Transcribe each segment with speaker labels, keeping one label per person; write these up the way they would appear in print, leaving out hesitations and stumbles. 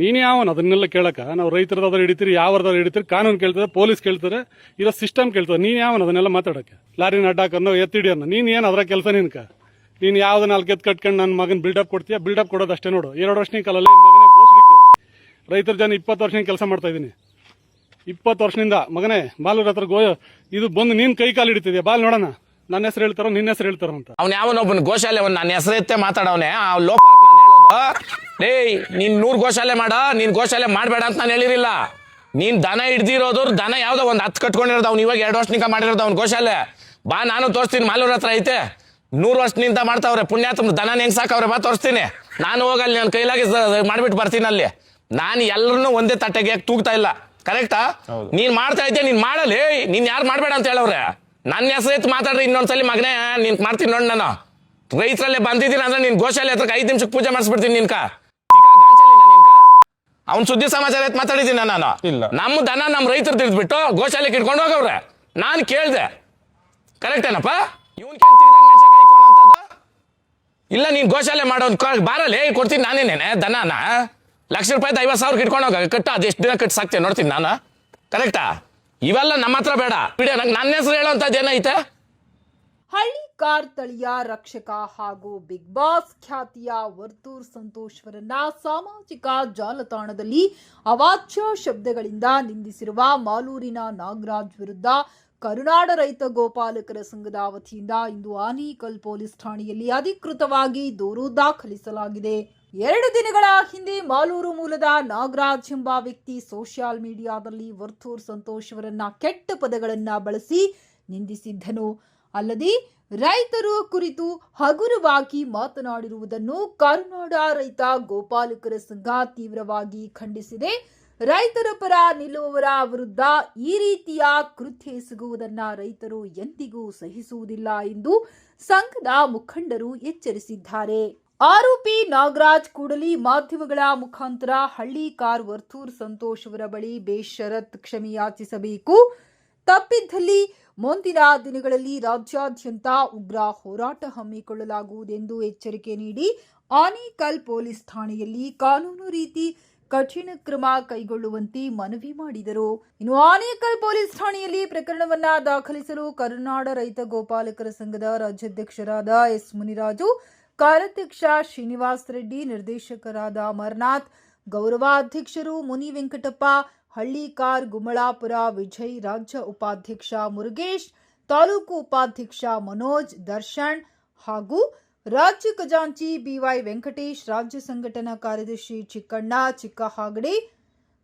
Speaker 1: ನೀನು ಯಾವನು ಅದನ್ನೆಲ್ಲ ಕೇಳಕ? ನಾವು ರೈತರದಾದ್ರು ಹಿಡಿತೀರಿ, ಯಾವ್ದಾದ್ರು ಹಿಡಿತೀರಿ, ಕಾನೂನು ಕೇಳ್ತದೆ, ಪೊಲೀಸ್ ಕೇಳ್ತಾರೆ, ಇರೋ ಸಿಸ್ಟಮ್ ಕೇಳ್ತದೆ. ನೀನು ಯಾವನು ಅದನ್ನೆಲ್ಲ ಮಾತಾಡಕ್ಕೆ? ಲಾರಿನ ಅಡ್ಡಾಕನ್ನೋ ಎತ್ತಿಡಿ ಅನ್ನೋ ನೀನು ಏನು ಅದರ ಕೆಲಸ ನಿನ್ಕ? ನೀನು ಯಾವ್ದು 4 ಎತ್ತು ಕಟ್ಕೊಂಡು ನನ್ನ ಮಗನ ಬಿಲ್ಡಪ್ ಕೊಡ್ತೀಯ? ಬಿಲ್ಡಪ್ ಕೊಡೋದು ಅಷ್ಟೇ ನೋಡು. 2 ವರ್ಷದ ಕಾಲಲ್ಲಿ ಮಗನೇ ಬೋಸ್ಡಿಕೆ ರೈತರ ಜನ 20 ವರ್ಷದಿಂದ ಕೆಲಸ ಮಾಡ್ತಾ ಇದ್ದೀನಿ. 20 ವರ್ಷದಿಂದ ಮಗನೇ ಬಾಲೂರ್ ಹತ್ರ ಇದು ಬಂದು ನೀನ್ ಕೈ ಕಾಲು ಹಿಡಿತಿದ್ಯಾ? ಬಾಲ್ ನೋಡೋಣ, ನನ್ನ ಹೆಸರು ಹೇಳ್ತಾರೋ ನಿನ್ನ ಹೆಸರು ಹೇಳ್ತಾರೋ ಅಂತ.
Speaker 2: ಅವ್ನು ಯಾವನೊಬ್ಬನ ಗೋಶಾಲೆ ನನ್ನ ಹೆಸರು ಎತ್ತೆ ಮಾತಾಡವನೆ. ಆ ಲೋಫರ್ಕ್ ನಾನು ಹೇಳೋದು, ಏಯ್ ನೀನ್ 100 ಗೋಶಾಲೆ ಮಾಡ, ನೀನ್ ಗೋಶಾಲೆ ಮಾಡಬೇಡ ಅಂತ ನಾನು ಹೇಳಿರಿಲ್ಲ. ನೀನ್ ದನ ಹಿಡ್ದಿರೋದು, ದನ ಯಾವ್ದೋ ಒಂದು 10 ಕಟ್ಕೊಂಡಿರೋದು, ಅವ್ನು ಇವಾಗ 2 ವರ್ಷನಿಂದ ಮಾಡಿರೋದು ಅವ್ನ ಗೋಶಾಲೆ. ಬಾ ನಾನು ತೋರಿಸ್ತೀನಿ, ಮಾಲೂರ್ ಹತ್ರ ಐತೆ 100 ವರ್ಷನಿಂದ ಮಾಡ್ತಾವ್ರೆ. ಪುಣ್ಯಾತ್ಮ ದನ ಹೆಂಗ್ ಸಾಕವ್ರೆ, ಬಾ ತೋರಿಸ್ತೀನಿ. ನಾನು ಹೋಗಲ್ಲಿ ನನ್ನ ಕೈಲಾಗಿ ಮಾಡ್ಬಿಟ್ಟು ಬರ್ತೀನಿ ಅಲ್ಲಿ. ನಾನು ಎಲ್ಲರನ್ನೂ ಒಂದೇ ತಟ್ಟೆಗೆ ತೂಗ್ತಾ ಇಲ್ಲ, ಕರೆಕ್ಟಾ? ನೀನ್ ಮಾಡ್ತಾ ಇದ್ದೆ, ನೀನ್ ಮಾಡಲಿ. ನೀನ್ ಯಾರು ಮಾಡ್ಬೇಡ ಅಂತ ಹೇಳವ್ರೆ. ನನ್ನ ಹೆಸರು ಎತ್ತು ಮಾತಾಡ್ರಿ ಇನ್ನೊಂದ್ಸಲಿ ಮಗನೇ, ನೀನ್ ಮಾಡ್ತೀನಿ ನೋಡಿ. ನಾನು ರೈತರಲ್ಲೇ ಬಂದಿದ್ದೀನಿ ಅಂದ್ರೆ ನಿನ್ ಗೋಶಾಲೆ ಹತ್ರಕ್ಕೆ 5 ನಿಮಿಷಕ್ಕೆ ಪೂಜೆ ಮಾಡಿಸ್ಬಿಡ್ತೀನಿ. ನಿನ್ಕ ಅವ್ನ್ ಸುದ್ದಿ ಸಮಾಚಾರ ಎತ್ ಮಾತಾಡಿದ್ದೀನಿ ನಾನು. ನಮ್ಮ ದನ ನಮ್ಮ ರೈತರು ತಿಳಿದ್ಬಿಟ್ಟು ಗೋಶಾಲೆಗೆ ಇಟ್ಕೊಂಡು ಹೋಗವ್ರೆ. ನಾನು ಕೇಳ್ದೆ, ಕರೆಕ್ಟ್ ಏನಪ್ಪ? ಇವನ್ ತೆಗ್ದಾಗ ಮೆಣಸಿನಕಾಯಿ ಇಕ್ಕೋಣಂತದ್ದು ಇಲ್ಲ. ನೀನ್ ಗೋಶಾಲೆ ಮಾಡೋ ಬಾರಲ್ಲೇ ಕೊಡ್ತೀನಿ ನಾನೇನೇನೆ ದನನ. ಲಕ್ಷ ರೂಪಾಯಿ 50,000 ಇಟ್ಕೊಂಡು ಹೋಗ ಕಟ್ಟ. ಅದೆಷ್ಟು ದಿನ ಕಟ್ಟಿ ಸಾಕ್ತೇನೆ ನೋಡ್ತೀನಿ ನಾನು, ಕರೆಕ್ಟಾ? ಇವೆಲ್ಲ ನಮ್ಮ ಹತ್ರ ಬೇಡ. ಬಿಡಿ, ನಂಗೆ ನನ್ನ ಹೆಸರು ಹೇಳೋಂಥದ್ದು ಏನೈತೆ?
Speaker 3: ಹಳ್ಳಿಕಾರ್ ತಳಿಯ ರಕ್ಷಕ ಹಾಗೂ ಬಿಗ್ ಬಾಸ್ ಖ್ಯಾತಿಯ ವರ್ತೂರ್ ಸಂತೋಷ್ವರನ್ನ ಸಾಮಾಜಿಕ ಜಾಲತಾಣದಲ್ಲಿ ಅವಾಚ್ಯ ಶಬ್ದಗಳಿಂದ ನಿಂದಿಸಿರುವ ಮಾಲೂರಿನ ನಾಗರಾಜ್ ವಿರುದ್ಧ ಕರುನಾಡ ರೈತ ಗೋಪಾಲಕರ ಸಂಘದ ವತಿಯಿಂದ ಇಂದು ಆನೇಕಲ್ ಪೊಲೀಸ್ ಠಾಣೆಯಲ್ಲಿ ಅಧಿಕೃತವಾಗಿ ದೂರು ದಾಖಲಿಸಲಾಗಿದೆ. 2 ದಿನಗಳ ಹಿಂದೆ ಮಾಲೂರು ಮೂಲದ ನಾಗರಾಜ್ ಎಂಬ ವ್ಯಕ್ತಿ ಸೋಷಿಯಲ್ ಮೀಡಿಯಾದಲ್ಲಿ ವರ್ತೂರ್ ಸಂತೋಷ್ ಅವರನ್ನ ಕೆಟ್ಟ ಪದಗಳನ್ನ ಬಳಸಿ ನಿಂದಿಸಿದ್ದನು. ಅಲ್ಲದೆ ರೈತರು ಕುರಿತು ಹಗುರವಾಗಿ ಮಾತನಾಡಿರುವುದನ್ನು ಕರುನಾಡ ರೈತ ಗೋಪಾಲಕರ ಸಂಘ ತೀವ್ರವಾಗಿ ಖಂಡಿಸಿದೆ. ರೈತರ ಪರ ನಿಲ್ಲುವವರ ವಿರುದ್ಧ ಈ ರೀತಿಯ ಕೃತ್ಯ ಎಸಗುವುದನ್ನು ರೈತರು ಎಂದಿಗೂ ಸಹಿಸುವುದಿಲ್ಲ ಎಂದು ಸಂಘದ ಮುಖಂಡರು ಎಚ್ಚರಿಸಿದ್ದಾರೆ. ಆರೋಪಿ ನಾಗರಾಜ್ ಕೂಡಲಿ ಮಾಧ್ಯಮಗಳ ಮುಖಾಂತರ ಹಳ್ಳಿಕಾರ್ ವರ್ತೂರ್ ಸಂತೋಷ್ ಅವರ ಬಳಿ ಬೇಷರತ್ ಕ್ಷಮೆಯಾಚಿಸಬೇಕು. ತಪ್ಪಿದ್ದಲ್ಲಿ ಮುಂದಿನ ದಿನಗಳಲ್ಲಿ ರಾಜ್ಯಾದ್ಯಂತ ಉಗ್ರ ಹೋರಾಟ ಹಮ್ಮಿಕೊಳ್ಳಲಾಗುವುದೆಂದು ಎಚ್ಚರಿಕೆ ನೀಡಿ ಆನೇಕಲ್ ಪೊಲೀಸ್ ಠಾಣೆಯಲ್ಲಿ ಕಾನೂನು ರೀತಿ ಕಠಿಣ ಕ್ರಮ ಕೈಗೊಳ್ಳುವಂತೆ ಮನವಿ ಮಾಡಿದರು. ಇನ್ನು ಆನೇಕಲ್ ಪೊಲೀಸ್ ಠಾಣೆಯಲ್ಲಿ ಪ್ರಕರಣವನ್ನ ದಾಖಲಿಸಲು ಕರುನಾಡ ರೈತ ಗೋಪಾಲಕರ ಸಂಘದ ರಾಜ್ಯಾಧ್ಯಕ್ಷರಾದ ಎಸ್ ಮುನಿರಾಜು, ಕಾರ್ಯಾಧ್ಯಕ್ಷ ಶ್ರೀನಿವಾಸ್ ರೆಡ್ಡಿ, ನಿರ್ದೇಶಕರಾದ ಅಮರನಾಥ್, ಗೌರವಾಧ್ಯಕ್ಷರು ಮುನಿ ವೆಂಕಟಪ್ಪ, ಹಳ್ಳಿಕಾರ್ ಗುಮಳಾಪುರ ವಿಜಯ್, ರಾಜ್ಯ ಉಪಾಧ್ಯಕ್ಷ ಮುರುಗೇಶ್, ತಾಲೂಕು ಉಪಾಧ್ಯಕ್ಷ ಮನೋಜ್, ದರ್ಶನ್ ಹಾಗೂ ರಾಜ್ಯ ಖಜಾಂಚಿ ಬಿವೈ ವೆಂಕಟೇಶ್, ರಾಜ್ಯ ಸಂಘಟನಾ ಕಾರ್ಯದರ್ಶಿ ಚಿಕ್ಕಣ್ಣ, ಚಿಕ್ಕ ಹಾಗಡೆ,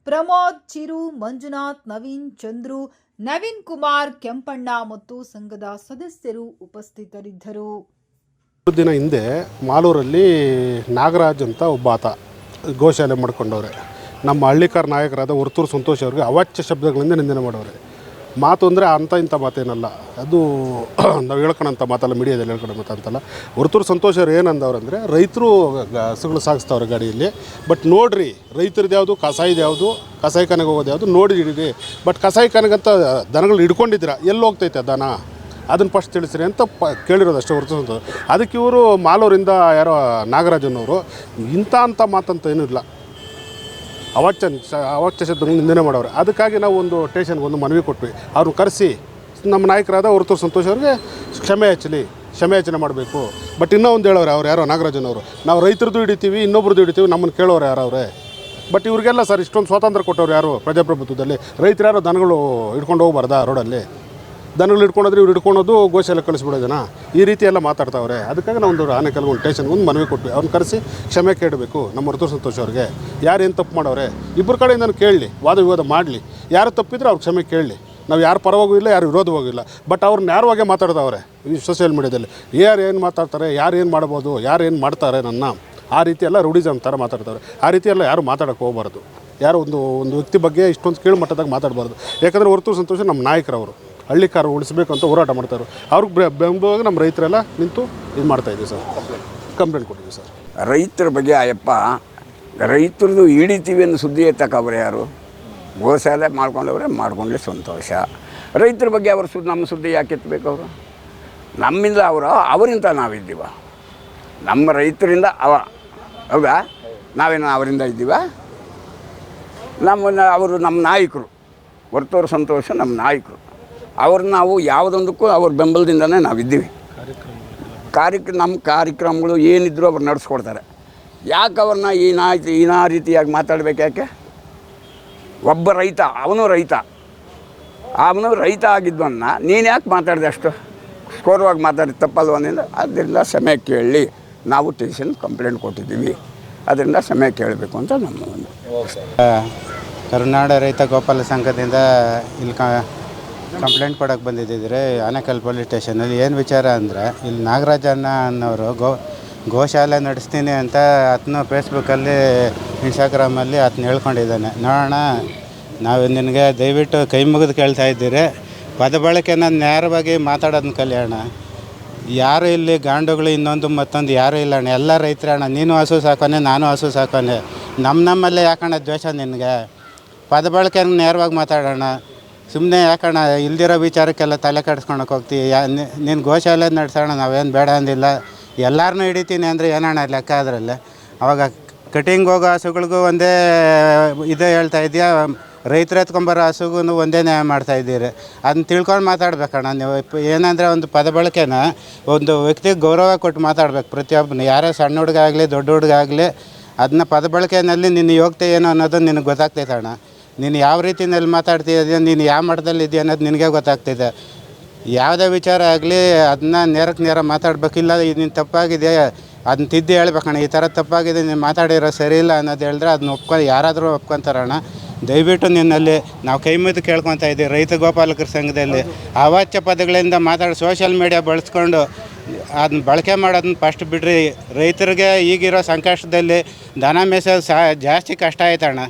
Speaker 3: ಪ್ರಮೋದ್, ಚಿರು, ಮಂಜುನಾಥ್, ನವೀನ್, ಚಂದ್ರು, ನವೀನ್ ಕುಮಾರ್, ಕೆಂಪಣ್ಣ ಮತ್ತು ಸಂಘದ ಸದಸ್ಯರು ಉಪಸ್ಥಿತರಿದ್ದರು.
Speaker 4: ದಿನ ಹಿಂದೆ ಮಾಲೂರಲ್ಲಿ ನಾಗರಾಜ್ ಅಂತ ಒಬ್ಬ ಆತ ಗೋಶಾಲೆ ಮಾಡ್ಕೊಂಡವ್ರೆ. ನಮ್ಮ ಹಳ್ಳಿಕಾರ್ ನಾಯಕರಾದ ವರ್ತೂರ್ ಸಂತೋಷ್ ಅವ್ರಿಗೆ ಅವಾಚ್ಯ ಶಬ್ದಗಳಿಂದ ನಿಂದನೆ ಮಾಡವ್ರೆ. ಮಾತು ಅಂದರೆ ಅಂಥ ಇಂಥ ಮಾತೇನಲ್ಲ, ಅದು ನಾವು ಹೇಳ್ಕೊಳಂಥ ಮಾತಲ್ಲ, ಮೀಡಿಯಾದಲ್ಲಿ ಹೇಳ್ಕೊಳೋ ಮಾತಂತಲ್ಲ. ವರ್ತೂರ್ ಸಂತೋಷ್ ಅವ್ರು ಏನಂದವ್ರು ಅಂದರೆ, ರೈತರು ಹಸುಗಳು ಸಾಗಿಸ್ತವ್ರೆ ಗಾಡಿಯಲ್ಲಿ, ಬಟ್ ನೋಡಿರಿ ರೈತರದ್ದು ಯಾವುದು, ಕಸಾಯಿದು ಯಾವುದು, ಕಸಾಯಿಖಾನೆಗೆ ಹೋಗೋದು ಯಾವುದು ನೋಡಿ ಹಿಡೀರಿ. ಬಟ್ ಕಸಾಯಿಖಾನೆಗಂತ ದನಗಳು ಹಿಡ್ಕೊಂಡಿದ್ದೀರಾ, ಎಲ್ಲಿ ಹೋಗ್ತೈತೆ ದನ, ಅದನ್ನು ಫಸ್ಟ್ ತಿಳಿಸ್ರಿ ಅಂತ ಕೇಳಿರೋದು ಅಷ್ಟೇ ಹೊರತು ಸಂತೋಷ್. ಅದಕ್ಕೆ ಇವರು ಮಾಲೂರಿಂದ ಯಾರೋ ನಾಗರಾಜನವರು ಅಂಥ ಮಾತಂತ ಏನೂ ಇಲ್ಲ, ಅವಾಚ್ಯ ಶಬ್ದಗಳು ನಿಂದನೆ ಮಾಡವ್ರೆ. ಅದಕ್ಕಾಗಿ ನಾವು ಒಂದು ಸ್ಟೇಷನ್ಗೆ ಒಂದು ಮನವಿ ಕೊಟ್ವಿ. ಅವ್ರನ್ನ ಕರೆಸಿ ನಮ್ಮ ನಾಯಕರಾದ ವರ್ತೂರ್ ಸಂತೋಷ್ ಅವ್ರಿಗೆ ಕ್ಷಮೆಯಾಚನೆ ಮಾಡಬೇಕು. ಬಟ್ ಇನ್ನೂ ಒಂದು ಹೇಳೋರೆ ಅವ್ರು ಯಾರೋ ನಾಗರಾಜನವರು, ನಾವು ರೈತರದ್ದು ಹಿಡಿತೀವಿ, ಇನ್ನೊಬ್ರದ್ದು ಹಿಡಿತೀವಿ, ನಮ್ಮನ್ನು ಕೇಳೋರು ಯಾರವ್ರೆ. ಬಟ್ ಇವ್ರಿಗೆಲ್ಲ ಸರ್ ಇಷ್ಟೊಂದು ಸ್ವಾತಂತ್ರ್ಯ ಕೊಟ್ಟವ್ರು ಯಾರು ಪ್ರಜಾಪ್ರಭುತ್ವದಲ್ಲಿ? ರೈತರು ಯಾರೋ ದನಗಳು ಹಿಡ್ಕೊಂಡು ಹೋಗ್ಬಾರ್ದಾ ರೋಡಲ್ಲಿ? ದನಗಳು ಹಿಡ್ಕೊಂಡೋದ್ರೆ ಇವ್ರು ಹಿಡ್ಕೊಳೋದು ಗೋಶಾಲೆ ಕಳಿಸ್ಬಿಡೋದನ್ನ ಈ ರೀತಿ ಎಲ್ಲ ಮಾತಾಡ್ತಾವ್ರೆ. ಅದಕ್ಕಾಗಿ ನಾವು ಒಂದು ಆನೇಕಲ್ ಒಂದು ಸ್ಟೇಷನ್ಗೆ ಒಂದು ಮನವಿ ಕೊಟ್ವಿ. ಅವ್ರನ್ನ ಕರೆಸಿ ಕ್ಷಮೆ ಕೇಳಬೇಕು ನಮ್ಮ ವರ್ತೂರ್ ಸಂತೋಷ್ ಅವ್ರಿಗೆ. ಯಾರು ಏನು ತಪ್ಪು ಮಾಡವ್ರೆ ಇಬ್ಬರು ಕಡೆಯಿಂದ ಕೇಳಲಿ, ವಾದ ವಿವಾದ ಮಾಡಲಿ. ಯಾರು ತಪ್ಪಿದ್ರೆ ಅವ್ರು ಕ್ಷಮೆ ಕೇಳಲಿ. ನಾವು ಯಾರು ಪರವಾಗೂ ಇಲ್ಲ, ಯಾರು ವಿರೋಧವಾಗೂ ಇಲ್ಲ. ಬಟ್ ಅವ್ರನ್ನ ನ್ಯಾರವಾಗೇ ಮಾತಾಡ್ದವ್ರೆ ಈ ಸೋಷಿಯಲ್ ಮೀಡಿಯಾದಲ್ಲಿ. ಯಾರು ಏನು ಮಾತಾಡ್ತಾರೆ, ಯಾರು ಏನು ಮಾಡ್ಬೋದು, ಯಾರು ಏನು ಮಾಡ್ತಾರೆ ಆ ರೀತಿ ಎಲ್ಲ ರೂಢಿಸಮ್ ಥರ ಮಾತಾಡ್ತಾರೆ. ಆ ರೀತಿ ಎಲ್ಲ ಯಾರು ಮಾತಾಡೋಕ್ಕೆ ಹೋಗಬಾರ್ದು. ಯಾರು ಒಂದು ವ್ಯಕ್ತಿ ಬಗ್ಗೆ ಇಷ್ಟೊಂದು ಕೀಳು ಮಟ್ಟದಾಗ ಮಾತಾಡಬಾರ್ದು. ಯಾಕಂದರೆ ವರ್ತೂರ್ ಸಂತೋಷ ನಮ್ಮ ನಾಯಕರವರು, ಹಳ್ಳಿಕಾರು ಉಳಿಸಬೇಕು ಅಂತ ಹೋರಾಟ ಮಾಡ್ತಾರೆ. ಅವ್ರಿಗೆ ಬೆಂಬಲವಾಗಿ ನಮ್ಮ ರೈತರೆಲ್ಲ ನಿಂತು ಇದು ಮಾಡ್ತಾಯಿದ್ದೀವಿ ಸರ್, ಕಂಪ್ಲೇಂಟ್ ಕೊಟ್ಟಿದ್ದೀವಿ ಸರ್.
Speaker 5: ರೈತರ ಬಗ್ಗೆ ಅಯ್ಯಪ್ಪ, ರೈತರದು ಹಿಡಿತೀವಿ ಅನ್ನೋ ಸುದ್ದಿ ಎತ್ತಕ್ಕವ್ರೆ ಯಾರು? ಗೋಶಾಲೆ ಮಾಡ್ಕೊಂಡ್ರೆ ಸಂತೋಷ. ರೈತರ ಬಗ್ಗೆ ಅವ್ರ ನಮ್ಮ ಸುದ್ದಿ ಯಾಕೆ ಎತ್ತಬೇಕು? ಅವರು ನಮ್ಮಿಂದ ಅವರಿಂದ ನಾವಿದ್ದೀವ, ನಮ್ಮ ರೈತರಿಂದ ಹೌದಾ? ನಾವೇನು ಅವರಿಂದ ಇದ್ದೀವ? ಅವರು ನಮ್ಮ ನಾಯಕರು, ವರ್ತೂರು ಸಂತೋಷ ನಮ್ಮ ನಾಯಕರು. ಅವ್ರನ್ನ ನಾವು ಯಾವುದೊಂದಕ್ಕೂ ಅವ್ರ ಬೆಂಬಲದಿಂದನೇ ನಾವಿದ್ದೀವಿ. ನಮ್ಮ ಕಾರ್ಯಕ್ರಮಗಳು ಏನಿದ್ರು ಅವ್ರು ನಡೆಸ್ಕೊಡ್ತಾರೆ. ಯಾಕೆ ಅವ್ರನ್ನ ಈ ರೀತಿಯಾಗಿ ಮಾತಾಡ್ಬೇಕು? ಯಾಕೆ? ಒಬ್ಬ ರೈತ, ಅವನು ರೈತ ಆಗಿದ್ದವನ್ನ ನೀನು ಯಾಕೆ ಮಾತಾಡಿದೆ ಅಷ್ಟು ಸ್ಕೋರ್ವಾಗಿ ಮಾತಾಡಿ ತಪ್ಪಲ್ವನಿಂದ? ಅದರಿಂದ ಕ್ಷಮೆ ಕೇಳಿ, ನಾವು ಸ್ಟೇಷನ್ ಕಂಪ್ಲೇಂಟ್ ಕೊಟ್ಟಿದ್ದೀವಿ, ಅದರಿಂದ ಕ್ಷಮೆ ಕೇಳಬೇಕು ಅಂತ ನಮ್ಮ ಒಂದು.
Speaker 6: ಕರ್ನಾಟಕ ರೈತ ಗೋಪಾಲ ಸಂಘದಿಂದ ಇಲ್ಲಿ ಕಂಪ್ಲೇಂಟ್ ಕೊಡೋಕ್ಕೆ ಬಂದಿದ್ದಿದ್ರೆ ಆನೇಕಲ್ ಪೊಲೀಸ್ ಸ್ಟೇಷನಲ್ಲಿ. ಏನು ವಿಚಾರ ಅಂದರೆ, ಇಲ್ಲಿ ನಾಗರಾಜಣ್ಣ ಅನ್ನೋರು ಗೋಶಾಲೆ ನಡೆಸ್ತೀನಿ ಅಂತ ಆತನು ಫೇಸ್ಬುಕ್ಕಲ್ಲಿ ಇನ್ಸ್ಟಾಗ್ರಾಮಲ್ಲಿ ಆತನ ಹೇಳ್ಕೊಂಡಿದ್ದಾನೆ. ನೋಡೋಣ, ನಾವು ನಿನಗೆ ದಯವಿಟ್ಟು ಕೈ ಮುಗಿದು ಕೇಳ್ತಾ ಇದ್ದೀರಿ, ಪದ ಬಳಕೆನ ನೇರವಾಗಿ ಮಾತಾಡೋದನ್ನ ಕಲಿಯೋಣ. ಯಾರು ಇಲ್ಲಿ ಗಾಂಡುಗಳು ಇನ್ನೊಂದು ಮತ್ತೊಂದು ಯಾರೂ ಇಲ್ಲ ಅಣ್ಣ, ಎಲ್ಲ ರೈತರೇ ಅಣ್ಣ. ನೀನು ಹಸು ಸಾಕೋನೆ, ನಾನು ಹಸು ಸಾಕೋನೆ, ನಮ್ಮಲ್ಲೇ ಯಾಕಣ್ಣ ದ್ವೇಷ ನಿನಗೆ? ಪದ ಬಳಕೆನ ನೇರವಾಗಿ ಮಾತಾಡೋಣ. ಸುಮ್ಮನೆ ಯಾಕಣ್ಣ ಇಲ್ದಿರೋ ವಿಚಾರಕ್ಕೆಲ್ಲ ತಲೆ ಕೆಡಿಸ್ಕೊಳಕ್ಕೆ ಹೋಗ್ತೀವಿ? ನೀನು ಗೋಶಾಲೆ ನಡೆಸೋಣ, ನಾವೇನು ಬೇಡ ಅಂದಿಲ್ಲ. ಎಲ್ಲರನ್ನೂ ಹಿಡಿತೀನಿ ಅಂದರೆ ಏನಣ್ಣ ಲೆಕ್ಕ ಅದರಲ್ಲಿ? ಅವಾಗ ಕಟಿಂಗ್ ಹೋಗೋ ಹಸುಗಳಿಗೂ ಒಂದೇ ಇದೇ ಹೇಳ್ತಾ ಇದೆಯಾ, ರೈತರು ಎತ್ಕೊಂಬರೋ ಹಸುಗೂ ಒಂದೇ ನ್ಯಾಯ ಮಾಡ್ತಾಯಿದ್ದೀರಿ. ಅದನ್ನ ತಿಳ್ಕೊಂಡು ಮಾತಾಡ್ಬೇಕಣ್ಣ ನೀವು. ಏನಂದರೆ ಒಂದು ಪದ ಬಳಕೆನ ಒಂದು ವ್ಯಕ್ತಿಗೆ ಗೌರವ ಕೊಟ್ಟು ಮಾತಾಡ್ಬೇಕು ಪ್ರತಿಯೊಬ್ಬನು, ಯಾರೇ ಸಣ್ಣ ಹುಡುಗ ಆಗಲಿ ದೊಡ್ಡ ಹುಡುಗ ಆಗಲಿ. ಅದನ್ನ ಪದ ಬಳಕೆಯಲ್ಲಿ ನಿನ್ನ ಯೋಗ್ಯತೆ ಏನು ಅನ್ನೋದು ನಿನಗೆ ಗೊತ್ತಾಗ್ತೈತೆ ಅಣ್ಣ. ನೀನು ಯಾವ ರೀತಿಯಲ್ಲಿ ಮಾತಾಡ್ತಿದ್ದೀಯ, ನೀನು ಯಾವ ಮಟ್ಟದಲ್ಲಿ ಇದೆಯಾ ಅನ್ನೋದು ನಿನಗೆ ಗೊತ್ತಾಗ್ತಿದೆ. ಯಾವುದೇ ವಿಚಾರ ಆಗಲಿ ಅದನ್ನ ನೇರಕ್ಕೆ ನೇರ ಮಾತಾಡಬೇಕಿಲ್ಲ. ನೀನು ತಪ್ಪಾಗಿದೆ ಅದನ್ನ ತಿದ್ದಿ ಹೇಳ್ಬೇಕಣ್ಣ, ಈ ಥರ ತಪ್ಪಾಗಿದೆ, ನೀನು ಮಾತಾಡಿರೋ ಸರಿ ಇಲ್ಲ ಅನ್ನೋದು ಹೇಳಿದ್ರೆ ಅದನ್ನ ಯಾರಾದರೂ ಒಪ್ಕೊತಾರಣ್ಣ. ದಯವಿಟ್ಟು ನಿನ್ನಲ್ಲಿ ನಾವು ಕೈ ಮುಗಿದು ಕೇಳ್ಕೊತಾ ಇದ್ದೀವಿ. ರೈತ ಗೋಪಾಲಕರ ಸಂಘದಲ್ಲಿ ಅವಾಚ್ಯ ಪದಗಳಿಂದ ಸೋಷಿಯಲ್ ಮೀಡಿಯಾ ಬಳಸ್ಕೊಂಡು ಅದನ್ನ ಬಳಕೆ ಮಾಡೋದನ್ನ ಫಸ್ಟ್ ಬಿಡ್ರಿ. ರೈತರಿಗೆ ಈಗಿರೋ ಸಂಕಷ್ಟದಲ್ಲಿ ದನ ಮೇಸೋದು ಜಾಸ್ತಿ ಕಷ್ಟ ಆಯ್ತಣ್ಣ.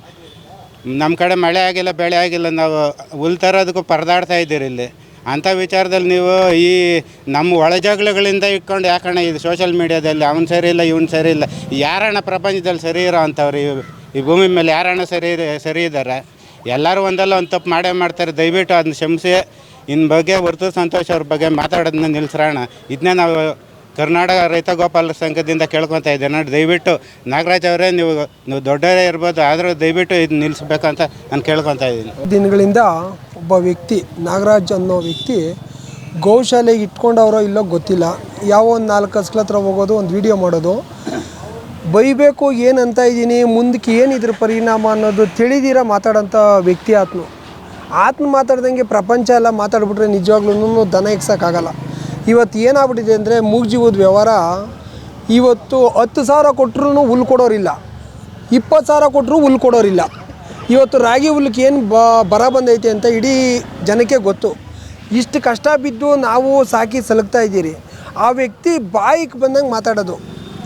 Speaker 6: ನಮ್ಮ ಕಡೆ ಮಳೆ ಆಗಿಲ್ಲ, ಬೆಳೆ ಆಗಿಲ್ಲ, ನಾವು ಹುಲ್ ತರೋದಕ್ಕೂ ಪರದಾಡ್ತಾ ಇದ್ದೀರಿ ಇಲ್ಲಿ. ಅಂಥ ವಿಚಾರದಲ್ಲಿ ನೀವು ಈ ನಮ್ಮ ಒಳಜಗಳಗಳಿಂದ ಇಟ್ಕೊಂಡು ಯಾಕಣ್ಣ ಇದು ಸೋಷಿಯಲ್ ಮೀಡಿಯಾದಲ್ಲಿ ಅವ್ನು ಸರಿ ಇಲ್ಲ ಇವ್ನು ಸರಿ ಇಲ್ಲ? ಯಾರಣ್ಣ ಪ್ರಪಂಚದಲ್ಲಿ ಸರಿ ಇರೋ ಅಂಥವ್ರು? ಈ ಭೂಮಿ ಮೇಲೆ ಯಾರಣ್ಣ ಸರಿ ಇದ್ದಾರೆ? ಎಲ್ಲರೂ ಒಂದಲ್ಲ ಒಂದು ತಪ್ಪು ಮಾಡೇ ಮಾಡ್ತಾರೆ. ದಯವಿಟ್ಟು ಅದನ್ನ ಕ್ಷಮಿಸಿ ಇನ್ನು ಬಗ್ಗೆ ವರ್ತೂರು ಸಂತೋಷ್ ಅವ್ರ ಬಗ್ಗೆ ಮಾತಾಡೋದನ್ನ ನಿಲ್ಲಿಸ್ರೋಣ. ಇದನ್ನೇ ನಾವು ಕರ್ನಾಟಕ ರೈತ ಗೋಪಾಲರ ಸಂಘದಿಂದ ಕೇಳ್ಕೊತಾ ಇದ್ದೇನೆ. ನೋಡಿ, ದಯವಿಟ್ಟು ನಾಗರಾಜ್ ಅವರೇ, ನೀವು ದೊಡ್ಡವರೇ ಇರ್ಬೋದು, ಆದರೂ ದಯವಿಟ್ಟು ಇದು ನಿಲ್ಲಿಸ್ಬೇಕಂತ ನಾನು ಕೇಳ್ಕೊತಾ ಇದ್ದೀನಿ.
Speaker 7: ದಿನಗಳಿಂದ ಒಬ್ಬ ವ್ಯಕ್ತಿ, ನಾಗರಾಜ್ ಅನ್ನೋ ವ್ಯಕ್ತಿ, ಗೋಶಾಲೆಗೆ ಇಟ್ಕೊಂಡವರೋ ಇಲ್ಲೋ ಗೊತ್ತಿಲ್ಲ, ಯಾವ ಒಂದು 4 ಹಸುಗಳ ಹತ್ರ ಹೋಗೋದು, ಒಂದು ವಿಡಿಯೋ ಮಾಡೋದು, ಬೈಬೇಕು ಏನಂತ ಇದ್ದೀನಿ, ಮುಂದಕ್ಕೆ ಏನಿದ್ರ ಪರಿಣಾಮ ಅನ್ನೋದು ತಿಳಿದಿರ ಮಾತಾಡೋಂಥ ವ್ಯಕ್ತಿ ಆತನು ಮಾತಾಡ್ದಂಗೆ ಪ್ರಪಂಚ ಎಲ್ಲ ಮಾತಾಡ್ಬಿಟ್ರೆ ನಿಜವಾಗ್ಲೂ ದನ ಇಕ್ಸೋಕ್ಕಾಗಲ್ಲ. ಇವತ್ತು ಏನಾಗ್ಬಿಟ್ಟಿದೆ ಅಂದರೆ, ಮೂಗ್ಜೀವದ ವ್ಯವಹಾರ. ಇವತ್ತು 10,000 ಕೊಟ್ಟರು ಹುಲ್ ಕೊಡೋರಿಲ್ಲ, 20,000 ಕೊಟ್ಟರು ಹುಲ್ ಕೊಡೋರಿಲ್ಲ. ಇವತ್ತು ರಾಗಿ ಹುಲ್ಕ್ಕೆ ಏನು ಬರ ಬಂದೈತೆ ಅಂತ ಇಡೀ ಜನಕ್ಕೆ ಗೊತ್ತು. ಇಷ್ಟು ಕಷ್ಟ ಬಿದ್ದು ನಾವು ಸಾಕಿ ಸಲಗ್ತಾ ಇದ್ದೀರಿ. ಆ ವ್ಯಕ್ತಿ ಬಾಯಿಗೆ ಬಂದಂಗೆ ಮಾತಾಡೋದು.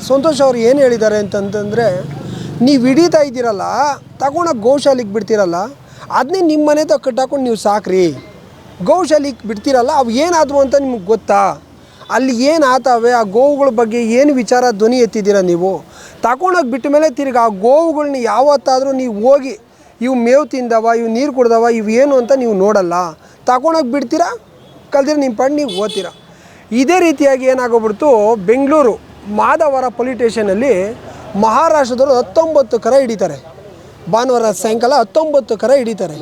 Speaker 7: ಸಂತೋಷ್ ಅವ್ರು ಏನು ಹೇಳಿದ್ದಾರೆ ಅಂತಂತಂದರೆ, ನೀವು ಹಿಡಿತಾ ಇದ್ದೀರಲ್ಲ, ತಗೊಂಡೋಗಿ ಗೋಶಾಲೆಗೆ ಬಿಡ್ತೀರಲ್ಲ, ಅದನ್ನೇ ನಿಮ್ಮ ಮನೆ ಕಟ್ಟಾಕೊಂಡು ನೀವು ಸಾಕ್ರಿ. ಗೋಶಾಲೆಗೆ ಬಿಡ್ತೀರಲ್ಲ, ಅವು ಏನಾದರೂ ಅಂತ ನಿಮ್ಗೆ ಗೊತ್ತಾ? ಅಲ್ಲಿ ಏನು ಆತಾವೆ, ಆ ಗೋವುಗಳ ಬಗ್ಗೆ ಏನು ವಿಚಾರ ಧ್ವನಿ ಎತ್ತಿದ್ದೀರ ನೀವು? ತಗೊಂಡೋಗಿ ಬಿಟ್ಟ ಮೇಲೆ ತಿರ್ಗಿ ಆ ಗೋವುಗಳನ್ನ ಯಾವತ್ತಾದರೂ ನೀವು ಹೋಗಿ ಇವು ಮೇವು ತಿಂದವ, ಇವು ನೀರು ಕುಡ್ದವ, ಇವು ಏನು ಅಂತ ನೀವು ನೋಡಲ್ಲ. ತಗೊಂಡೋಗಿ ಬಿಡ್ತೀರಾ, ಕಲ್ದಿರ ನಿಮ್ಮ ಪಣ್ಣು ನೀವು ಓದ್ತೀರ. ಇದೇ ರೀತಿಯಾಗಿ ಏನಾಗೋಗ್ಬಿಡ್ತು, ಬೆಂಗಳೂರು ಮಾದವರ ಪೊಲೀಸ್ ಸ್ಟೇಷನಲ್ಲಿ ಮಹಾರಾಷ್ಟ್ರದವರು 19 ಕರ ಹಿಡಿತಾರೆ. ಭಾನುವಾರ ಸಾಯಂಕಾಲ 19 ಕರ ಹಿಡಿತಾರೆ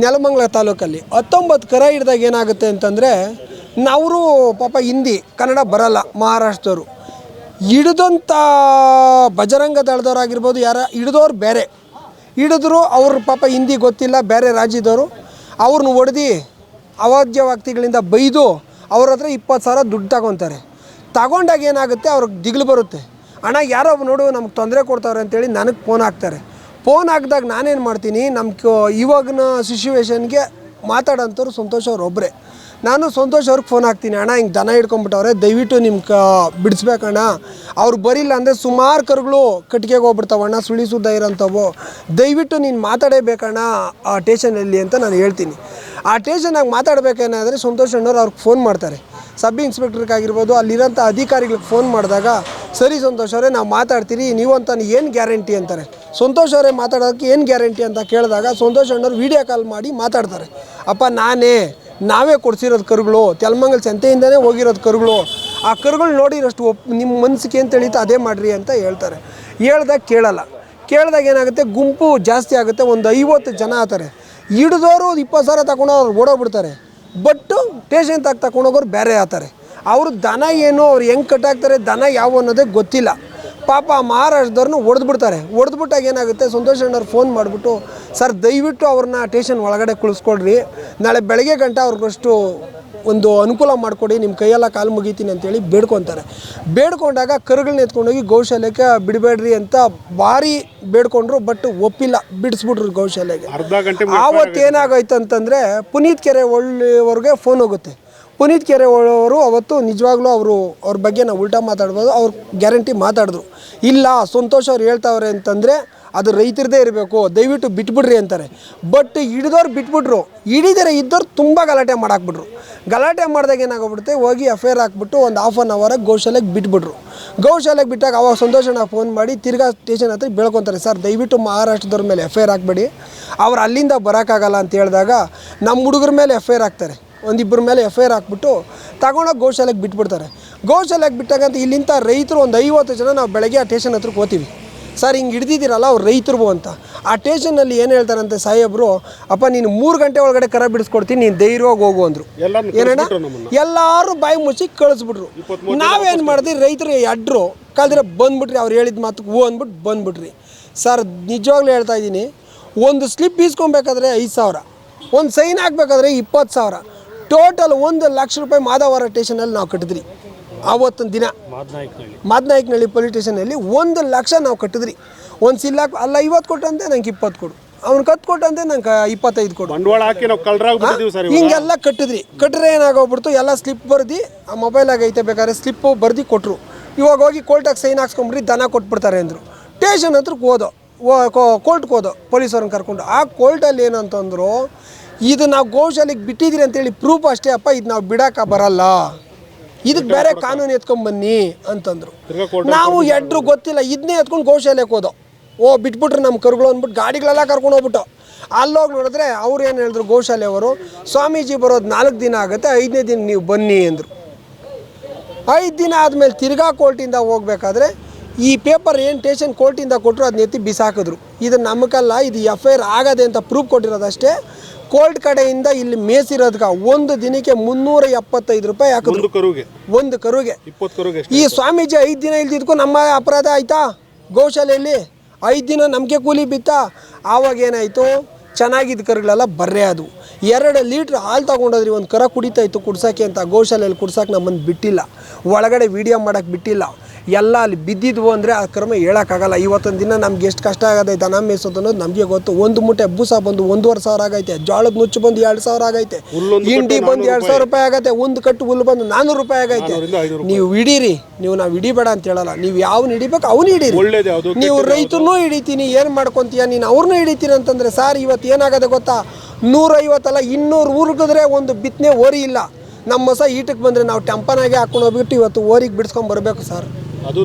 Speaker 7: ನೆಲಮಂಗಲ ತಾಲೂಕಲ್ಲಿ. 19 ಕರ ಹಿಡಿದಾಗ ಏನಾಗುತ್ತೆ ಅಂತಂದರೆ, ಅವರು ಪಾಪ ಹಿಂದಿ ಕನ್ನಡ ಬರಲ್ಲ ಮಹಾರಾಷ್ಟ್ರದವರು. ಹಿಡಿದಂಥ ಬಜರಂಗ ದಳದವ್ರಾಗಿರ್ಬೋದು, ಹಿಡಿದವ್ರು ಬೇರೆ ಹಿಡಿದ್ರು, ಅವ್ರ ಪಾಪ ಹಿಂದಿ ಗೊತ್ತಿಲ್ಲ, ಬೇರೆ ರಾಜ್ಯದವರು. ಅವ್ರನ್ನ ಹೊಡೆದು ಅವಾಚ್ಯ ವ್ಯಕ್ತಿಗಳಿಂದ ಬೈದು ಅವ್ರ ಹತ್ರ 20,000 ದುಡ್ಡು ತಗೊಂಡಾಗ ಏನಾಗುತ್ತೆ, ಅವ್ರಿಗೆ ದಿಗ್ಲು ಬರುತ್ತೆ. ಅಣ್ಣ ಯಾರೋ ನೋಡು ನಮ್ಗೆ ತೊಂದರೆ ಕೊಡ್ತಾವ್ರೆ ಅಂತೇಳಿ ನನಗೆ ಫೋನ್ ಹಾಕ್ತಾರೆ. ಫೋನ್ ಹಾಕಿದಾಗ ನಾನೇನು ಮಾಡ್ತೀನಿ, ನಮ್ಮ ಇವಾಗಿನ ಸಿಚುವೇಶನ್ಗೆ ಮಾತಾಡೋಂಥವ್ರು ಸಂತೋಷ್ ಅವ್ರು ಒಬ್ಬರೇ. ನಾನು ಸಂತೋಷ್ ಅವ್ರಿಗೆ ಫೋನ್ ಹಾಕ್ತೀನಿ, ಅಣ್ಣ ಹಿಂಗೆ ದನ ಹಿಡ್ಕೊಂಬಿಟ್ಟವ್ರೆ, ದಯವಿಟ್ಟು ನಿಮ್ಗೆ ಬಿಡಿಸ್ಬೇಕಣ್ಣ. ಅವ್ರು ಬರಿಲ್ಲ ಅಂದರೆ ಸುಮಾರು ಕರುಗಳು ಕಟ್ಟಿಗೆಗೆ ಹೋಗ್ಬಿಡ್ತಾವಣ್ಣ, ಸುಳ್ಳಿ ಇರೋಂಥವು, ದಯವಿಟ್ಟು ನೀನು ಮಾತಾಡೇಬೇಕಣ್ಣ ಆ ಸ್ಟೇಷನಲ್ಲಿ ಅಂತ ನಾನು ಹೇಳ್ತೀನಿ. ಆ ಸ್ಟೇಷನಾಗ ಮಾತಾಡಬೇಕೇನಾದರೆ ಸಂತೋಷ್ ಅಣ್ಣವ್ರು ಅವ್ರಿಗೆ ಫೋನ್ ಮಾಡ್ತಾರೆ. ಸಬ್ ಇನ್ಸ್ಪೆಕ್ಟ್ರಿಗಾಗಿರ್ಬೋದು, ಅಲ್ಲಿರೋಂಥ ಅಧಿಕಾರಿಗಳಿಗೆ ಫೋನ್ ಮಾಡಿದಾಗ, ಸರಿ ಸಂತೋಷ್ ಅವರೇ ನಾವು ಮಾತಾಡ್ತೀರಿ, ನೀವಂತ ಏನು ಗ್ಯಾರಂಟಿ ಅಂತಾರೆ. ಸಂತೋಷ್ ಅವರೇ ಮಾತಾಡೋದಕ್ಕೆ ಏನು ಗ್ಯಾರಂಟಿ ಅಂತ ಕೇಳಿದಾಗ ಸಂತೋಷ್ ಅಣ್ಣವ್ರು ವೀಡಿಯೋ ಕಾಲ್ ಮಾಡಿ ಮಾತಾಡ್ತಾರೆ. ಅಪ್ಪ ನಾವೇ ಕೊಡಿಸಿರೋದು ಕರುಗಳು, ತೆಲಮಂಗಲ ಸಂತೆಯಿಂದನೇ ಹೋಗಿರೋದು ಕರುಗಳು, ಆ ಕರುಗಳು ನೋಡಿರೋಷ್ಟು ನಿಮ್ಮ ಮನಸ್ಸಿಗೆ ಏನು ತಿಳಿಯುತ್ತೆ ಅದೇ ಮಾಡಿರಿ ಅಂತ ಹೇಳ್ತಾರೆ. ಹೇಳ್ದಾಗ ಕೇಳಿದಾಗ ಏನಾಗುತ್ತೆ, ಗುಂಪು ಜಾಸ್ತಿ ಆಗುತ್ತೆ, ಒಂದು 50 ಜನ ಆತಾರೆ. ಹಿಡಿದವರು 20,000 ತಗೊಂಡವ್ರು ಓಡೋಗ್ಬಿಡ್ತಾರೆ. ಬಟ್ಟು ಸ್ಟೇಷನ್ ತಗೊಂಡೋಗೋರು ಬೇರೆ ಆತಾರೆ. ಅವರು ದನ ಏನು, ಅವ್ರು ಹೆಂಗೆ ಕಟ್ಟಾಕ್ತಾರೆ, ದನ ಯಾವ ಅನ್ನೋದೇ ಗೊತ್ತಿಲ್ಲ. ಪಾಪ ಮಹಾರಾಷ್ಟ್ರದವ್ರನ್ನ ಹೊಡೆದ್ಬಿಡ್ತಾರೆ. ಹೊಡೆದ್ಬಿಟ್ಟಾಗ ಏನಾಗುತ್ತೆ, ಸಂತೋಷ್ ಅಣ್ಣವ್ರು ಫೋನ್ ಮಾಡಿಬಿಟ್ಟು, ಸರ್ ದಯವಿಟ್ಟು ಅವ್ರನ್ನ ಸ್ಟೇಷನ್ ಒಳಗಡೆ ಕುಳಿಸ್ಕೊಡ್ರಿ, ನಾಳೆ ಬೆಳಗ್ಗೆ ಗಂಟೆ ಅವ್ರಿಗಷ್ಟು ಒಂದು ಅನುಕೂಲ ಮಾಡಿಕೊಡಿ, ನಿಮ್ಮ ಕೈಯೆಲ್ಲ ಕಾಲು ಮುಗಿತೀನಿ ಅಂತೇಳಿ ಬೇಡ್ಕೊತಾರೆ. ಬೇಡ್ಕೊಂಡಾಗ ಕರುಗಳನ್ನ ಎತ್ಕೊಂಡೋಗಿ ಗೋಶಾಲೆಗೆ ಬಿಡಬೇಡ್ರಿ ಅಂತ ಭಾರಿ ಬೇಡ್ಕೊಂಡ್ರು. ಬಟ್ ಒಪ್ಪಿಲ್ಲ, ಬಿಡಿಸ್ಬಿಟ್ರು ಗೋಶಾಲೆಗೆ.
Speaker 4: ಅರ್ಧ ಗಂಟೆ
Speaker 7: ಆವತ್ತು ಏನಾಗೋಯ್ತು ಅಂತಂದರೆ, ಪುನೀತ್ ಕೆರೆವಳ್ಳಿಯವ್ರಿಗೆ ಫೋನ್ ಹೋಗುತ್ತೆ. ಪುನೀತ್ ಕೆರೆವಳ್ಳಿಯವರು ಅವತ್ತು ನಿಜವಾಗ್ಲೂ ಅವ್ರ ಬಗ್ಗೆ ನಾವು ಉಲ್ಟಾ ಮಾತಾಡ್ಬೋದು, ಅವ್ರು ಗ್ಯಾರಂಟಿ ಮಾತಾಡಿದ್ರು. ಇಲ್ಲ, ಸಂತೋಷ್ ಅವ್ರು ಹೇಳ್ತಾವ್ರೆ ಅಂತಂದರೆ ಅದು ರೈತರದೇ ಇರಬೇಕು, ದಯವಿಟ್ಟು ಬಿಟ್ಬಿಡ್ರಿ ಅಂತಾರೆ. ಬಟ್ ಹಿಡಿದವ್ರು ಬಿಟ್ಬಿಟ್ರು, ಹಿಡಿದರೆ ಇದ್ದವ್ರು ತುಂಬ ಗಲಾಟೆ ಮಾಡಾಕ್ಬಿಟ್ರು. ಗಲಾಟೆ ಮಾಡಿದಾಗ ಏನಾಗ್ಬಿಡುತ್ತೆ, ಹೋಗಿ FIR ಹಾಕ್ಬಿಟ್ಟು ಒಂದು 1/2 hour ಗೋಶಾಲೆಗೆ ಬಿಟ್ಬಿಟ್ರು. ಗೋಶಾಲೆಗೆ ಬಿಟ್ಟಾಗ ಅವಾಗ ಸಂತೋಷನ ಫೋನ್ ಮಾಡಿ ತಿರ್ಗಾ ಸ್ಟೇಷನ್ ಹತ್ರ ಬೆಳ್ಕೊತಾರೆ, ಸರ್ ದಯವಿಟ್ಟು ಮಹಾರಾಷ್ಟ್ರದವ್ರ ಮೇಲೆ FIR ಹಾಕ್ಬೇಡಿ, ಅವ್ರು ಅಲ್ಲಿಂದ ಬರೋಕ್ಕಾಗಲ್ಲ ಅಂತ ಹೇಳಿದಾಗ ನಮ್ಮ ಹುಡುಗರ ಮೇಲೆ FIR ಹಾಕ್ತಾರೆ. ಒಂದಿಬ್ಬರ ಮೇಲೆ FIR ಹಾಕ್ಬಿಟ್ಟು ತಗೊಂಡೋಗಿ ಗೋಶಾಲೆಗೆ ಬಿಟ್ಬಿಡ್ತಾರೆ. ಗೋಶಾಲೆಗೆ ಬಿಟ್ಟಾಗಂತ ಇಲ್ಲಿಂದ ರೈತರು ಒಂದು 50 ಜನ ನಾವು ಬೆಳಗ್ಗೆ ಆ ಸ್ಟೇಷನ್ ಹತ್ರಕ್ಕೆ ಹೋಗ್ತೀವಿ. ಸರ್ ಹಿಂಗೆ ಹಿಡ್ದಿದ್ದೀರಲ್ಲ ಅವ್ರು ರೈತರು ಅಂತ. ಆ ಸ್ಟೇಷನಲ್ಲಿ ಏನು ಹೇಳ್ತಾರಂತೆ ಸಾಹೇಬರು, ಅಪ್ಪ ನೀನು 3 ಗಂಟೆ ಒಳಗಡೆ ಕರ ಬಿಡಿಸ್ಕೊಡ್ತೀನಿ, ನೀನು ಧೈರ್ಯವಾಗಿ ಹೋಗು ಅಂದರು. ಏನಣ್ಣ, ಎಲ್ಲರೂ ಬಾಯಿ ಮುಚ್ಚಿ ಕಳಿಸ್ಬಿಟ್ರು. ನಾವೇನು ಮಾಡಿದ್ವಿ, ರೈತರು ಅಡ್ರು ಕಲ್ದ್ರೆ ಬಂದ್ಬಿಟ್ರಿ, ಅವ್ರು ಹೇಳಿದ ಮಾತು ಹೂ ಅಂದ್ಬಿಟ್ಟು ಬಂದ್ಬಿಟ್ರಿ. ಸರ್ ನಿಜವಾಗ್ಲೂ ಹೇಳ್ತಾ ಇದ್ದೀನಿ, ಒಂದು ಸ್ಲಿಪ್ ಈಸ್ಕೊಬೇಕಾದ್ರೆ 5,000, ಒಂದು ಸೈನ್ ಹಾಕ್ಬೇಕಾದ್ರೆ 20,000, ಟೋಟಲ್ 1,00,000 ರೂಪಾಯಿ ಮಾಧವರ ಸ್ಟೇಷನಲ್ಲಿ ನಾವು ಕಟ್ಟಿದ್ರಿ. ಆವತ್ತೊಂದು ದಿನ ಮಾದನಾಯಕನಹಳ್ಳಿ ಪೊಲೀಸ್ ಸ್ಟೇಷನಲ್ಲಿ 1,00,000 ನಾವು ಕಟ್ಟಿದ್ರಿ. ಒಂದು ಸಿಲ್ಲಾಕ್ ಅಲ್ಲ 50 ಕೊಟ್ಟಂತೆ ನಂಗೆ 20 ಕೊಡು, ಅವ್ನು ಕತ್ತು ಕೊಟ್ಟಂತೆ ನಂಗೆ 25 ಕೊಡು,
Speaker 4: ಬಂಡವಾಳ ಹಾಕಿ ನಾವು ಕಳ್ರಾಗ್ಬಿಟ್ಟಿದ್ದೀವಿ ಸರ್.
Speaker 7: ಹಿಂಗೆಲ್ಲ ಕಟ್ಟಿದ್ರಿ. ಕಟ್ಟರೆ ಏನಾಗೋಗ್ಬಿಡ್ತು, ಎಲ್ಲ ಸ್ಲಿಪ್ ಬರ್ದು ಆ ಮೊಬೈಲಾಗ ಐತೆ ಬೇಕಾದ್ರೆ ಸ್ಲಿಪ್ಪು ಬರ್ದು ಕೊಟ್ಟರು. ಇವಾಗ ಹೋಗಿ ಕೋರ್ಟಾಗಿ ಸೈನ್ ಹಾಕ್ಸ್ಕೊಂಬಿಡ್ರಿ, ದನ ಕೊಟ್ಬಿಡ್ತಾರೆ ಅಂದರು. ಸ್ಟೇಷನ್ ಹತ್ರಕ್ಕೆ ಹೋದೋ, ಕೋರ್ಟ್ಗೆ ಹೋದೋ ಪೊಲೀಸವ್ರನ್ನ ಕರ್ಕೊಂಡು. ಆ ಕೋರ್ಟಲ್ಲಿ ಏನಂತಂದರು, ಇದು ನಾವು ಗೋಶಾಲೆಗೆ ಬಿಟ್ಟಿದ್ದೀರಿ ಅಂತೇಳಿ ಪ್ರೂಫ್ ಅಷ್ಟೇ ಅಪ್ಪ, ಇದು ನಾವು ಬಿಡೋಕೆ ಬರಲ್ಲ, ಇದಕ್ಕೆ ಬೇರೆ ಕಾನೂನು ಎತ್ಕೊಂಬನ್ನಿ ಅಂತಂದರು. ನಾವು ಎಡ್ರು ಗೊತ್ತಿಲ್ಲ, ಇದನ್ನೇ ಎತ್ಕೊಂಡು ಗೋಶಾಲೆಗೆ ಹೋದೋ. ಬಿಟ್ಬಿಟ್ರು ನಮ್ಮ ಕರುಗಳು ಅಂದ್ಬಿಟ್ಟು ಗಾಡಿಗಳೆಲ್ಲ ಕರ್ಕೊಂಡು ಹೋಗ್ಬಿಟ್ಟು ಅಲ್ಲೋಗಿ ನೋಡಿದ್ರೆ ಅವ್ರು ಏನು ಹೇಳಿದ್ರು, ಗೋಶಾಲೆಯವರು, ಸ್ವಾಮೀಜಿ ಬರೋದು 4 ದಿನ ಆಗುತ್ತೆ, 5ನೇ ದಿನ ನೀವು ಬನ್ನಿ ಅಂದರು. 5 ದಿನ ಆದಮೇಲೆ ತಿರ್ಗಾ ಕೋರ್ಟಿಂದ ಹೋಗ್ಬೇಕಾದ್ರೆ ಈ ಪೇಪರ್ ಏನು ಸ್ಟೇಷನ್ ಕೋರ್ಟಿಂದ ಕೊಟ್ಟರು ಅದನ್ನ ಎತ್ತಿ ಬಿಸಾಕಿದ್ರು. ಇದು ನಮಗಲ್ಲ, ಇದು FIR ಆಗದೆ ಅಂತ ಪ್ರೂಫ್ ಕೊಟ್ಟಿರೋದಷ್ಟೇ. ಕೋರ್ಟ್ ಕಡೆಯಿಂದ ಇಲ್ಲಿ ಮೇಸಿರೋದಕ್ಕೆ ಒಂದು ದಿನಕ್ಕೆ 375 ರೂಪಾಯಿ ಹಾಕಿದ್ರು. ಒಂದು ಕರುಗೆ
Speaker 4: 20 ಕರುಗೆ.
Speaker 7: ಈ ಸ್ವಾಮೀಜಿ 5 ದಿನ ಇಲ್ದಿದ್ಕೂ ನಮ್ಮ ಅಪರಾಧ ಆಯಿತಾ? ಗೋಶಾಲೆಯಲ್ಲಿ 5 ದಿನ ನಮಗೆ ಕೂಲಿ ಬಿತ್ತಾ? ಆವಾಗ ಏನಾಯಿತು, ಚೆನ್ನಾಗಿದ್ದ ಕರುಗಳೆಲ್ಲ ಬರ್ರೆ ಅದು. 2 ಲೀಟ್ರ್ ಹಾಲು ತೊಗೊಂಡೋದ್ರಿ, ಒಂದು ಕರ ಕುಡಿತಾ ಇತ್ತು ಕುಡ್ಸೋಕ್ಕೆ ಅಂತ. ಗೋಶಾಲೆಯಲ್ಲಿ ಕುಡ್ಸೋಕೆ ನಮ್ಮನ್ನು ಬಿಟ್ಟಿಲ್ಲ, ಒಳಗಡೆ ವೀಡಿಯೋ ಮಾಡೋಕ್ಕೆ ಬಿಟ್ಟಿಲ್ಲ. ಎಲ್ಲ ಅಲ್ಲಿ ಬಿದ್ದಿದ್ವು ಅಂದರೆ ಆ ಕ್ರಮ ಹೇಳೋಕ್ಕಾಗಲ್ಲ. ಇವತ್ತೊಂದು ದಿನ ನಮ್ಗೆ ಎಷ್ಟು ಕಷ್ಟ ಆಗೈತೆ ದನ ಮೇಯಿಸೋದು ಅನ್ನೋದು ನಮಗೆ ಗೊತ್ತು. ಒಂದು ಮೂಟೆ ಬೂಸ ಬಂದು 1,500 ಆಗೈತೆ, ಜೋಳದ ನುಚ್ಚು ಬಂದು 2,000 ಆಗೈತೆ, ಹಿಂಡಿ ಬಂದು 2,000 ರೂಪಾಯಿ ಆಗೈತೆ, ಒಂದು ಕಟ್ಟು ಹುಲ್ಲು ಬಂದು 400 ರೂಪಾಯಿ ಆಗೈತೆ. ನೀವು ಹಿಡೀರಿ, ನಾವು ಹಿಡಿಬೇಡ ಅಂತ ಹೇಳಲ್ಲ, ನೀವು ಯಾವನ್ನ ಹಿಡಿಬೇಕು ಅವನು ಹಿಡೀರಿ. ನೀವು ರೈತನೂ ಹಿಡಿತೀನಿ, ಏನು ಮಾಡ್ಕೊತೀಯ ನೀನು, ಅವ್ರನ್ನೂ ಹಿಡಿತೀನಿ ಅಂತಂದರೆ ಸರ್ ಇವತ್ತು ಏನಾಗದೆ ಗೊತ್ತಾ, 150 ಅಲ್ಲ 200 ಊರ್ಗಿದ್ರೆ ಒಂದು ಬಿತ್ತನೆ ಓರಿ ಇಲ್ಲ. ನಮ್ಮ ಹೊಸ ಈಟಕ್ಕೆ ಬಂದರೆ ನಾವು ಟೆಂಪನಾಗೆ ಹಾಕೊಂಡು ಹೋಗ್ಬಿಟ್ಟು ಇವತ್ತು ಓರಿಗೆ ಬಿಡಿಸ್ಕೊಂಡು ಬರಬೇಕು ಸರ್.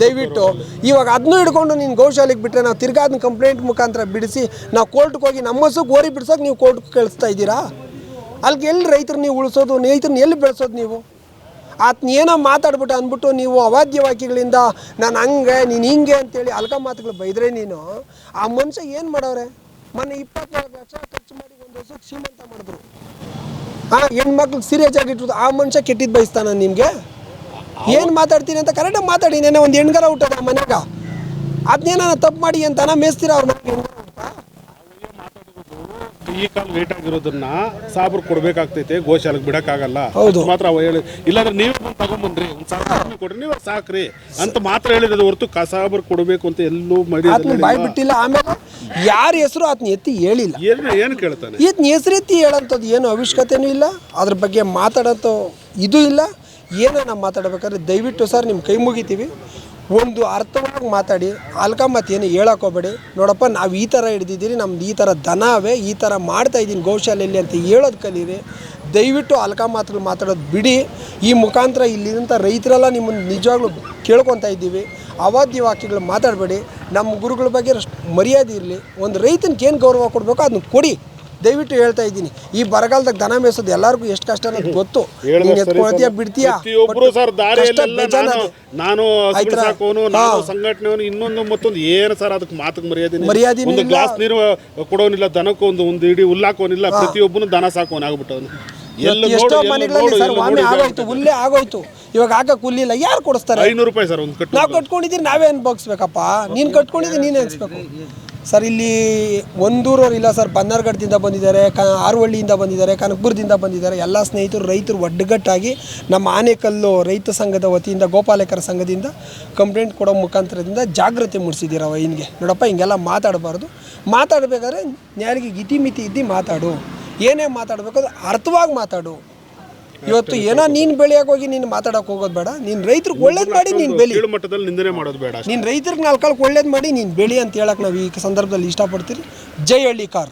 Speaker 7: ದಯವಿಟ್ಟು ಇವಾಗ ಅದನ್ನೂ ಹಿಡ್ಕೊಂಡು ನೀನು ಗೋಶಾಲೆಗೆ ಬಿಟ್ಟರೆ ನಾವು ತಿರ್ಗಾ ಅದನ್ನ ಕಂಪ್ಲೇಂಟ್ ಮುಖಾಂತರ ಬಿಡಿಸಿ ನಾವು ಕೋರ್ಟ್ಗೆ ಹೋಗಿ ನಮ್ಮ ಹಸುಗೆ ಓರಿ ಬಿಡ್ಸೋಕೆ ನೀವು ಕೋರ್ಟ್ಗೆ ಕಳಿಸ್ತಾ ಇದ್ದೀರಾ? ಅಲ್ಲಿಗೆ ಎಲ್ಲಿ ರೈತರು ನೀವು ಉಳಿಸೋದು, ರೈತರನ್ನ ಎಲ್ಲಿ ಬೆಳೆಸೋದು ನೀವು? ಆತನ ಏನೋ ಮಾತಾಡ್ಬಿಟ್ಟು ಅಂದ್ಬಿಟ್ಟು ನೀವು ಅವಾದ್ಯ ವಾಕ್ಯಗಳಿಂದ ನಾನು ಹಂಗೆ ನೀನು ಹಿಂಗೆ ಅಂತೇಳಿ ಅಲ್ಕ ಮಾತುಗಳು ಬೈದರೆ ನೀನು ಆ ಮನುಷ್ಯ ಏನು ಮಾಡೋರೆ? ಮೊನ್ನೆ 24 ಲಕ್ಷ ಖರ್ಚು ಮಾಡಿ ಒಂದು ಹಸುಗೆ ಶ್ರೀಮಂತ ಮಾಡಿದ್ರು. ಹೆಣ್ಮಕ್ಳಿಗೆ ಸೀರಿಯಸ್ ಆಗಿಟ್ಟು ಆ ಮನುಷ್ಯ ಕೆಟ್ಟಿದ್ದು ಬಯಸ್ತಾನ ನಿಮಗೆ? ಏನು ಮಾತಾಡ್ತೀನಿ ಅಂತ ಕರೆಕ್ಟಾಗಿ ಮಾತಾಡಿ. ನೆನೆ ಒಂದು ಹೆಣ್ಗರ ಹುಟ್ಟದ ಮನೆಗ, ಅದನ್ನೇನ ತಪ್ಪು ಮಾಡಿ ಅಂತಾನ ಮೇಯಿಸ್ತೀರ ಅವ್ರ ಮನೆಗೆ?
Speaker 4: ಈ ಕಾಲ ಲೇಟ್ ಆಗಿರೋದನ್ನ ಸಾಬ್ರು ಕೊಡ್ಬೇಕಾಗ್ತೈತೆ, ಗೋಶಾಲೆಗೆ ಬಿಡಕ್ಕಾಗಲ್ಲ.
Speaker 7: ಹೌದು
Speaker 4: ಮಾತ್ರ ಅವ ಹೇಳಿ, ಇಲ್ಲಾಂದ್ರೆ ನೀವು ಬಂದು ತಗೊಂಬಂದ್ರಿ ಒಂದು 1,000 ಕೊಡ್ರಿ, ನೀವು ಸಾಕ್ರಿ ಅಂತ ಮಾತ್ರ ಹೇಳಿರೋದು ಹೊರತು ಸಾಬ್ರು ಕೊಡಬೇಕು ಅಂತ ಎಲ್ಲೂ
Speaker 7: ಬಾಯ್ ಬಿಟ್ಟಿಲ್ಲ. ಆಮೇಲೆ ಯಾರ ಹೆಸರು ಆತನ ಎತ್ತಿ ಹೇಳಿಲ್ಲ.
Speaker 4: ಏನು ಕೇಳ್ತಾನೆ?
Speaker 7: ಈತನ ಹೆಸರು ಎತ್ತಿ ಹೇಳೋಂಥದ್ದು ಏನು ಅವಶ್ಯಕತೆನೂ ಇಲ್ಲ, ಅದ್ರ ಬಗ್ಗೆ ಮಾತಾಡೋಂಥ ಇದು ಇಲ್ಲ. ಏನೋ ನಾವು ಮಾತಾಡ್ಬೇಕಾದ್ರೆ ದಯವಿಟ್ಟು ಸರ್ ನಿಮ್ಮ ಕೈ ಮುಗಿತೀವಿ, ಒಂದು ಅರ್ಥವಾಗಿ ಮಾತಾಡಿ. ಅಲ್ಕ ಮತ್ತು ಏನು ಹೇಳೋಕೋಬೇಡಿ. ನೋಡಪ್ಪ ನಾವು ಈ ಥರ ಹಿಡ್ದಿದ್ದೀರಿ, ನಮ್ದು ಈ ಥರ ದನ ಅವೇ, ಈ ಥರ ಮಾಡ್ತಾಯಿದ್ದೀನಿ ಗೋಶಾಲೆಯಲ್ಲಿ ಅಂತ ಹೇಳೋದು ಕಲೀರಿ. ದಯವಿಟ್ಟು ಅಲ್ಕ ಮಾತುಗಳು ಮಾತಾಡೋದು ಬಿಡಿ. ಈ ಮುಖಾಂತರ ಇಲ್ಲಿಂದ ರೈತರೆಲ್ಲ ನಿಮ್ಮನ್ನು ನಿಜವಾಗ್ಲೂ ಕೇಳ್ಕೊತಾ ಇದ್ದೀವಿ, ಅವಾದ್ಯ ವಾಕ್ಯಗಳು ಮಾತಾಡಬೇಡಿ. ನಮ್ಮ ಗುರುಗಳ ಬಗ್ಗೆ ಅಷ್ಟು ಮರ್ಯಾದೆ ಇರಲಿ. ಒಂದು ರೈತನಿಗೆ ಏನು ಗೌರವ ಕೊಡಬೇಕು ಅದನ್ನ ಕೊಡಿ. ದಯವಿಟ್ಟು ಹೇಳ್ತಾ ಇದ್ದೀನಿ, ಈ ಬರಗಾಲದಾಗ ದನ ಮೇಯಿಸೋದು ಎಲ್ಲರಿಗೂ ಎಷ್ಟು ಕಷ್ಟ ಅನ್ನೋದು ಗೊತ್ತು. ನೀನು ಎತ್ಕೊಳ್ತೀಯ ಬಿಡ್ತೀಯಾ,
Speaker 4: ಪ್ರತಿಯೊಬ್ರು ಸರ್ ದಾರಿಯಲ್ಲೆಲ್ಲ
Speaker 7: ಬೇಜಾನದು.
Speaker 4: ನಾನು
Speaker 7: ಆಯ್ತಾ?
Speaker 4: ಸಾಕೋನು, ನಾನು ಸಂಘಟನೆಯವನು, ಇನ್ನೊಂದು ಮತ್ತೊಂದು ಏನು ಸರ್ ಅದಕ್ಕೆ ಮಾತಕ್ಕೆ
Speaker 7: ಮರ್ಯಾದೆ
Speaker 4: ಒಂದು
Speaker 7: ಇಲ್ಲ.
Speaker 4: ಗ್ಲಾಸ್ ನೀರು ಕೊಡೋನಿಲ್ಲ, ದನಕ್ಕೂ ಒಂದು ಇಡೀ ಹುಲ್ಲಾಕೋನಿಲ್ಲ, ಪ್ರತಿಯೊಬ್ಬನು ದನ ಸಾಕೋನ್ ಆಗ್ಬಿಟ್ಟವನು.
Speaker 7: ಎಷ್ಟೋ ಮನೆಗಳಲ್ಲಿ ಸರ್ ವಾಮೆ ಆಗೋಯ್ತು, ಹುಲ್ಲೇ ಆಗೋಯ್ತು, ಇವಾಗ ಹಾಕಕ್ಕೆ ಹುಲ್ಲಿಲ್ಲ, ಯಾರು ಕೊಡಿಸ್ತಾರೆ?
Speaker 4: 500 ರೂಪಾಯಿ ಸರ್ ಒಂದು ಕಟ್ಟು.
Speaker 7: ನಾವು ಕಟ್ಕೊಂಡಿದ್ದೀರಿ ನಾವೇ ಅನ್ಭೋಗಿಸ್ಬೇಕಪ್ಪ, ನೀನು ಕಟ್ಕೊಂಡಿದ್ದೀರಿ ನೀನು ಅನ್ಸ್ಬೇಕು ಸರ್. ಇಲ್ಲಿ ಒಂದೂರವ್ರು ಇಲ್ಲ ಸರ್, ಬನ್ನರ್ಘಟ್ಟದಿಂದ ಬಂದಿದ್ದಾರೆ, ಆರ್ವಳ್ಳಿಯಿಂದ ಬಂದಿದ್ದಾರೆ, ಕನಕಪುರದಿಂದ ಬಂದಿದ್ದಾರೆ. ಎಲ್ಲ ಸ್ನೇಹಿತರು ರೈತರು ಒಡ್ಡುಗಟ್ಟಾಗಿ ನಮ್ಮ ಆನೇಕಲ್ಲು ರೈತ ಸಂಘದ ವತಿಯಿಂದ, ಗೋಪಾಲಕರ ಸಂಘದಿಂದ ಕಂಪ್ಲೇಂಟ್ ಕೊಡೋ ಮುಖಾಂತರದಿಂದ ಜಾಗೃತಿ ಮೂಡಿಸಿದ್ದೀರ ವೈನ್ಗೆ. ನೋಡಪ್ಪ ಹಿಂಗೆಲ್ಲ ಮಾತಾಡಬಾರ್ದು, ಮಾತಾಡಬೇಕಾದ್ರೆ ನ್ಯಾರಿಗೆ ಇತಿಮಿತಿ ಇದ್ದು ಮಾತಾಡು, ಏನೇ ಮಾತಾಡಬೇಕು ಅದು ಅರ್ಥವಾಗಿ ಮಾತಾಡು. ಇವತ್ತು ಏನೋ ನೀನು ಬೆಳೆಯೋಕೆ ಹೋಗಿ ನೀನು ಮಾತಾಡೋಕೆ ಹೋಗೋದು ಬೇಡ, ನೀನು ರೈತರಿಗೆ ಒಳ್ಳೇದು ಮಾಡಿ ನೀನು ಬೆಳಿ,
Speaker 4: ಕೀಳು ಮಟ್ಟದಲ್ಲಿ ನಿಂದನೆ ಮಾಡೋದು ಬೇಡ.
Speaker 7: ನೀನು ರೈತರಿಗೆ ನಾಲ್ಕಾಲ್ಕೆ ಒಳ್ಳೇದು ಮಾಡಿ ನೀನು ಬೆಳಿ ಅಂತ ಹೇಳಕ್ಕೆ ನಾವು ಈ ಸಂದರ್ಭದಲ್ಲಿ ಇಷ್ಟಪಡ್ತೀರಿ. ಜೈ ಹಳ್ಳಿ ಕಾರ್.